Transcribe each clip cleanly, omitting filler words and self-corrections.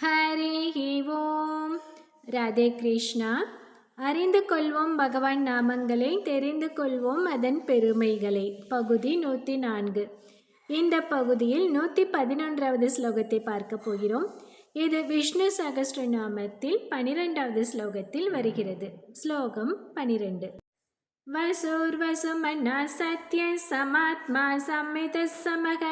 ஹரிஹி ஓம். ராதே கிருஷ்ணா. அறிந்து கொள்வோம் பகவான் நாமங்களை, தெரிந்து கொள்வோம் அதன் பெருமைகளை. பகுதி 104. இந்த பகுதியில் 111வது ஸ்லோகத்தை பார்க்க போகிறோம். இது விஷ்ணு சகஸ்ரநாமத்தில் 12வது ஸ்லோகத்தில் வருகிறது. ஸ்லோகம் 12. வசுர்வசுமன்னா சத்ய சமாத்மா சம்மித சமக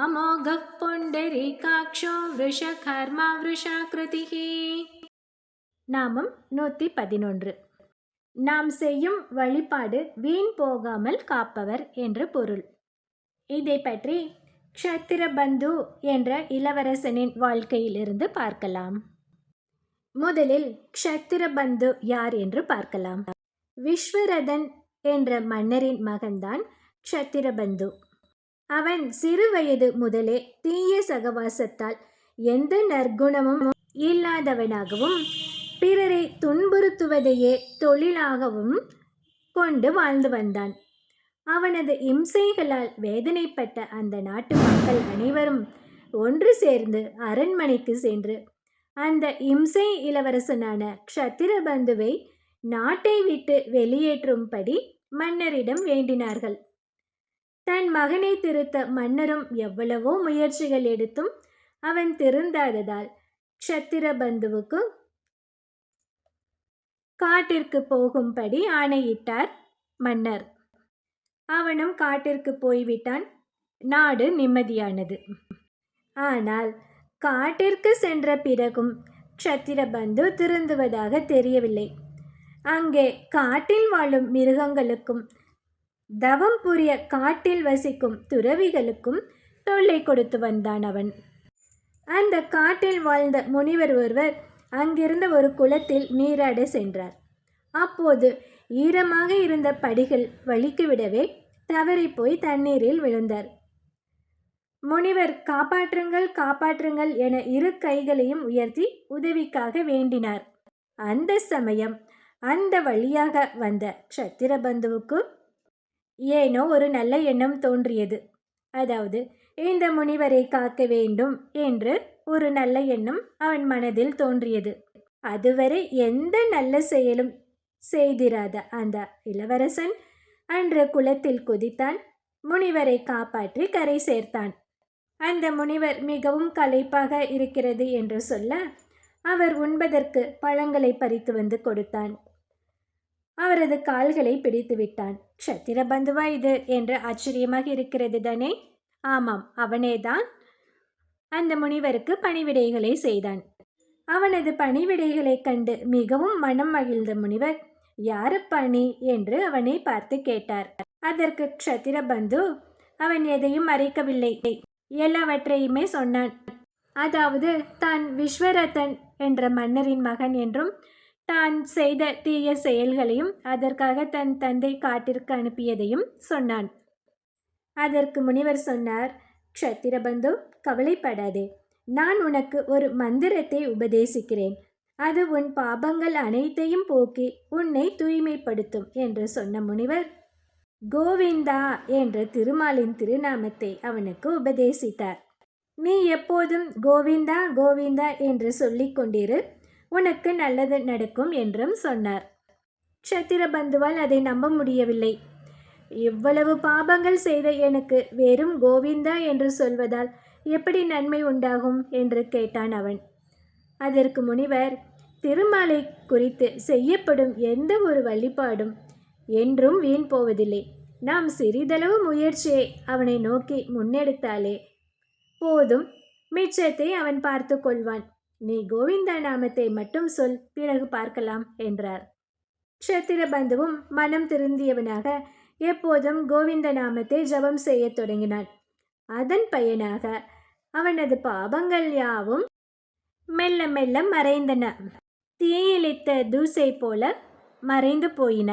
அமோக புண்டரீகாக்ஷோ விருஷகர்மா விருஷாக்ருதிஹி. நாமம் 111. நாம் செய்யும் வழிபாடு வீண் போகாமல் காப்பவர் என்று பொருள். இதை பற்றி க்ஷத்திரபந்து என்ற இளவரசனின் வாழ்க்கையிலிருந்து பார்க்கலாம். முதலில் க்ஷத்திரபந்து யார் என்று பார்க்கலாம். விஸ்வரதன் என்ற மன்னரின் மகன்தான் க்ஷத்திரபந்து. அவன் சிறு வயது முதலே தீய சகவாசத்தால் எந்த நற்குணமும் இல்லாதவனாகவும் பிறரை துன்புறுத்துவதையே தொழிலாகவும் கொண்டு வாழ்ந்து வந்தான். அவனது இம்சைகளால் வேதனைப்பட்ட அந்த நாட்டு மக்கள் அனைவரும் ஒன்று சேர்ந்து அரண்மனைக்கு சென்று அந்த இம்சை இளவரசனான க்ஷத்திரபந்துவை நாட்டை விட்டு வெளியேற்றும்படி மன்னரிடம் வேண்டினார்கள். தன் மகனை திருத்த மன்னரும் எவ்வளவோ முயற்சிகள் எடுத்தும் அவன் திருந்தாததால் க்ஷத்திரபந்துவுக்கு காட்டிற்கு போகும்படி ஆணையிட்டார் மன்னர். அவனும் காட்டிற்கு போய்விட்டான். நாடு நிம்மதியானது. ஆனால் காட்டிற்கு சென்ற பிறகும் க்ஷத்திரபந்து திருந்துவதாக தெரியவில்லை. அங்கே காட்டில் வாழும் மிருகங்களுக்கும் தவம் புரிய காட்டில் வசிக்கும் துறவிகளுக்கும் தொல்லை கொடுத்து வந்தான் அவன். அந்த காட்டில் வாழ்ந்த முனிவர் ஒருவர் அங்கிருந்த ஒரு குளத்தில் நீராட சென்றார். அப்போது ஈரமாக இருந்த படிகள் வலிக்குவிடவே தவறி போய் தண்ணீரில் விழுந்தார். முனிவர் காப்பாற்றுங்கள் காப்பாற்றுங்கள் என இரு கைகளையும் உயர்த்தி உதவிக்காக வேண்டினார். அந்த சமயம் அந்த வழியாக வந்த க்ஷத்திரபந்துவுக்கு ஏனோ ஒரு நல்ல எண்ணம் தோன்றியது. அதாவது இந்த முனிவரை காக்க வேண்டும் என்று ஒரு நல்ல எண்ணம் அவன் மனதில் தோன்றியது. அதுவரை எந்த நல்ல செயலும் செய்திராத அந்த இளவரசன் அன்று குளத்தில் குதித்தான். முனிவரை காப்பாற்றி கரை சேர்த்தான். அந்த முனிவர் மிகவும் களைப்பாக இருக்கிறது என்று சொல்ல அவர் உண்பதற்கு பழங்களை பறித்து வந்து கொடுத்தான். அவரது கால்களை பிடித்து விட்டான். க்ஷத்திரபந்துவா இது என்று ஆச்சரியமாக இருக்கிறது தானே? ஆமாம், அவனேதான் அந்த முனிவருக்கு பணிவிடைகளை செய்தான். அவனது பணிவிடைகளை கண்டு மிகவும் மனம் மகிழ்ந்த முனிவர், யாரப்பா நீ என்று அவனை பார்த்து கேட்டார். அதற்கு க்ஷத்திரபந்து அவன் எதையும் மறைக்கவில்லை, எல்லாவற்றையுமே சொன்னான். அதாவது தான் விஸ்வரதன் என்ற மன்னரின் மகன் என்றும் தான் செய்த தீய செயல்களையும் அதற்காக தன் தந்தை காட்டிற்கு அனுப்பியதையும் சொன்னான். அதற்கு முனிவர் சொன்னார், க்ஷத்திரபந்து, கவலைப்படாதே, நான் உனக்கு ஒரு மந்திரத்தை உபதேசிக்கிறேன். அது உன் பாபங்கள் அனைத்தையும் போக்கி உன்னை தூய்மைப்படுத்தும் என்று சொன்ன முனிவர் கோவிந்தா என்ற திருமாலின் திருநாமத்தை அவனுக்கு உபதேசித்தார். நீ எப்போதும் கோவிந்தா கோவிந்தா என்று சொல்லிக் கொண்டிரு, உனக்கு நல்லது நடக்கும் என்றும் சொன்னார். க்ஷத்திரபந்துவால் அதை நம்ப முடியவில்லை. இவ்வளவு பாபங்கள் செய்த எனக்கு வெறும் கோவிந்தா என்று சொல்வதால் எப்படி நன்மை உண்டாகும் என்று கேட்டான் அவன். அதற்கு முனிவர், திருமாலை குறித்து செய்யப்படும் எந்த ஒரு வழிபாடும் என்றும் வீண் போவதில்லை. நாம் சிறிதளவு முயற்சியை அவனை நோக்கி முன்னெடுத்தாலே போதும், மிச்சத்தை அவன் பார்த்து கொள்வான். நீ கோவிந்தா நாமத்தை மட்டும் சொல், பிறகு பார்க்கலாம் என்றார். க்ஷத்திரபந்துவும் மனம் திருந்தியவனாக எப்போதும் கோவிந்த நாமத்தை ஜபம் செய்ய தொடங்கினான். அதன் பயனாக அவனது பாபங்கள் யாவும் மெல்ல மெல்ல மறைந்தன. தீயிலித்த தூசை போல மறைந்து போயின.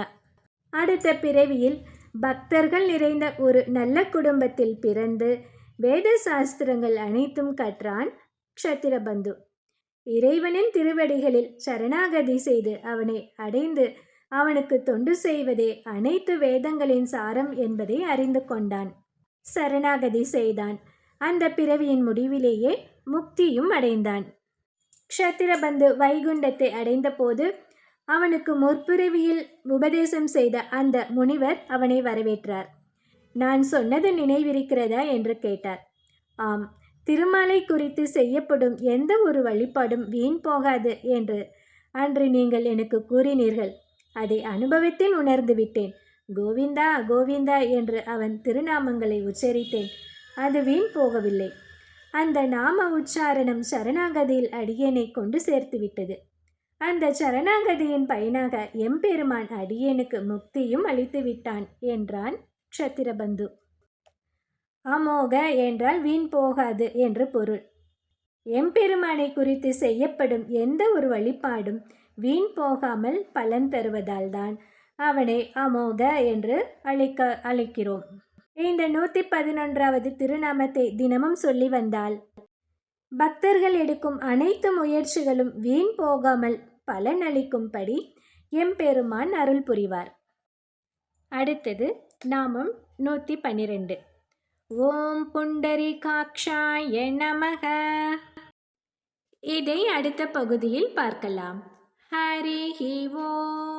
அடுத்த பிறவியில் பக்தர்கள் நிறைந்த ஒரு நல்ல குடும்பத்தில் பிறந்து வேத சாஸ்திரங்கள் அனைத்தும் கற்றான் க்ஷத்திரபந்து. இறைவனின் திருவடிகளில் சரணாகதி செய்து அவனை அடைந்து அவனுக்கு தொண்டு செய்வதே அனைத்து வேதங்களின் சாரம் என்பதை அறிந்து கொண்டான். சரணாகதி செய்தான். அந்த பிறவியின் முடிவிலேயே முக்தியும் அடைந்தான். க்ஷத்திரபந்து வைகுண்டத்தை அடைந்தபோது அவனுக்கு முற்பிறவியில் உபதேசம் செய்த அந்த முனிவர் அவனை வரவேற்றார். நான் சொன்னது நினைவிருக்கிறதா என்று கேட்டார். ஆம், திருமாலை குறித்து செய்யப்படும் எந்த ஒரு வழிபாடும் வீண் போகாது என்று அன்று நீங்கள் எனக்கு கூறினீர்கள். அதை அனுபவத்தில் உணர்ந்து விட்டேன். கோவிந்தா கோவிந்தா என்று அவன் திருநாமங்களை உச்சரித்தேன். அது வீண் போகவில்லை. அந்த நாம உச்சாரணம் சரணாகதியில் அடியேனை கொண்டு சேர்த்து விட்டது. அந்த சரணாகதியின் பயனாக எம்பெருமான் அடியேனுக்கு முக்தியும் அளித்து விட்டான் என்றான் க்ஷத்திரபந்து. அமோக என்றால் வீண் போகாது என்று பொருள். எம்பெருமானை குறித்து செய்யப்படும் எந்த ஒரு வழிபாடும் வீண் போகாமல் பலன் தருவதால் தான் அவனை அமோக என்று அழைக்கிறோம். இந்த 111வது திருநாமத்தை தினமும் சொல்லி வந்தால் பக்தர்கள் எடுக்கும் அனைத்து முயற்சிகளும் வீண் போகாமல் பலன் அளிக்கும்படி எம்பெருமான் அருள் புரிவார். அடுத்தது நாமம் 112. ஓம் புண்டரீகாக்ஷாய நமக. இதை அடுத்த பகுதியில் பார்க்கலாம். ஹரிஹி ஓம்.